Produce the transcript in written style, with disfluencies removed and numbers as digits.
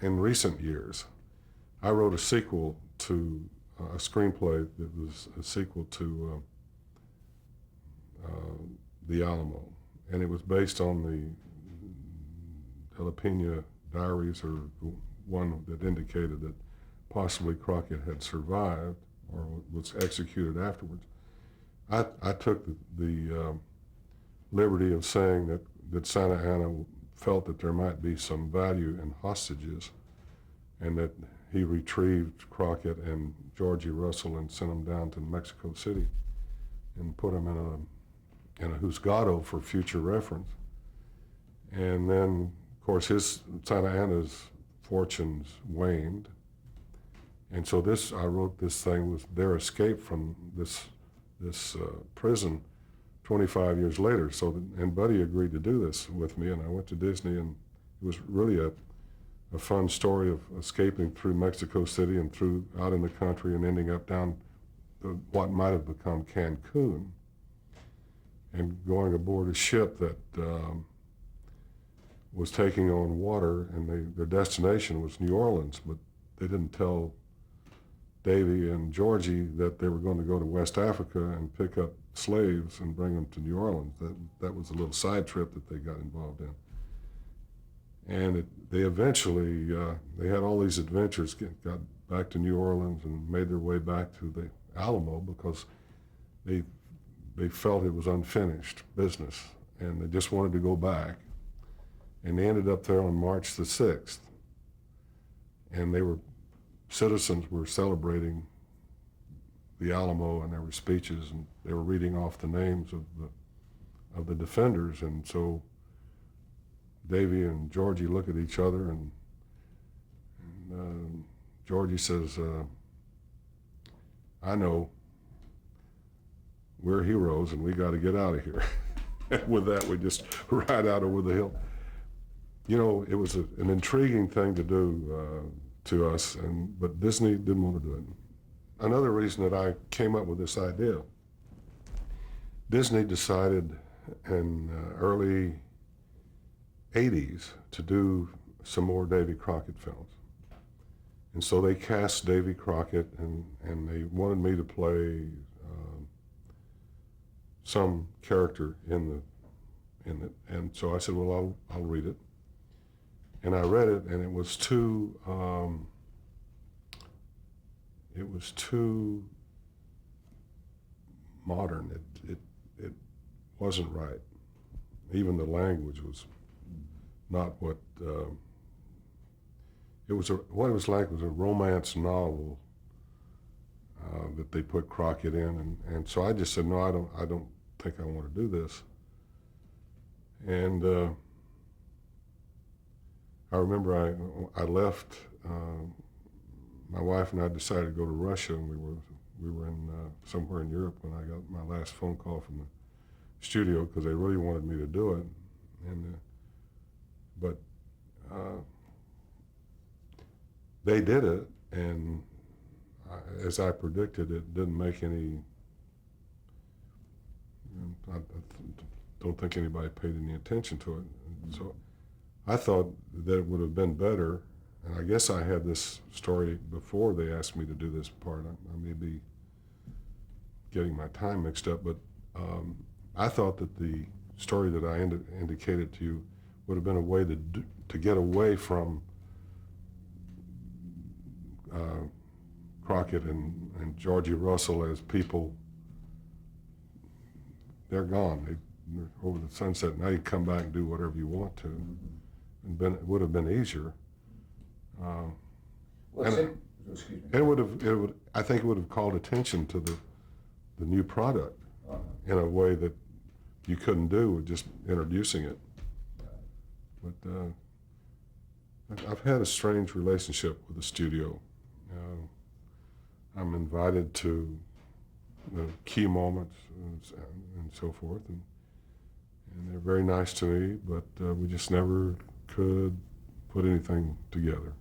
in recent years, I wrote a sequel to a screenplay that was a sequel to The Alamo, and it was based on the Jalapeno diaries, or one that indicated that possibly Crockett had survived or was executed afterwards. I took the liberty of saying that Santa Anna felt that there might be some value in hostages, and that he retrieved Crockett and Georgie Russell and sent them down to Mexico City and put them in a juzgado for future reference. And then, of course, Santa Anna's fortunes waned, and so I wrote this thing was their escape from this prison 25 years later. So, and Buddy agreed to do this with me, and I went to Disney, and it was really a fun story of escaping through Mexico City and through out in the country and ending up down what might have become Cancun, and going aboard a ship that was taking on water, and their destination was New Orleans, but they didn't tell Davy and Georgie that they were going to go to West Africa and pick up slaves and bring them to New Orleans. That was a little side trip that they got involved in. And they eventually, they had all these adventures, got back to New Orleans and made their way back to the Alamo because they felt it was unfinished business, and they just wanted to go back. And they ended up there on March the 6th. And citizens were celebrating the Alamo, and there were speeches, and they were reading off the names of the defenders. And so Davy and Georgie look at each other, and Georgie says, I know, we're heroes and we got to get out of here. And with that, we just ride out over the hill. You know, it was an intriguing thing to do to us, but Disney didn't want to do it. Another reason that I came up with this idea, Disney decided in early 80s to do some more Davy Crockett films. And so they cast Davy Crockett, and they wanted me to play some character in it. And so I said, well, I'll read it. And I read it, and it was too modern. It wasn't right. Even the language was not what it was. What it was like was a romance novel that they put Crockett in, and so I just said, no, I don't think I want to do this. And I remember I left. My wife and I decided to go to Russia, and we were in somewhere in Europe when I got my last phone call from the studio, because they really wanted me to do it. And but they did it, and as I predicted, it didn't make any. I don't think anybody paid any attention to it. So I thought that it would have been better, and I guess I had this story before they asked me to do this part. I may be getting my time mixed up, but I thought that the story that I indicated to you would have been a way to get away from Crockett and Georgie Russell as people. They're gone. They're over the sunset. Now you come back and do whatever you want to. And it would have been easier. I think it would have called attention to the new product in a way that you couldn't do with just introducing it. But I've had a strange relationship with the studio. I'm invited to the key moments and so forth, and they're very nice to me, but we just never could put anything together.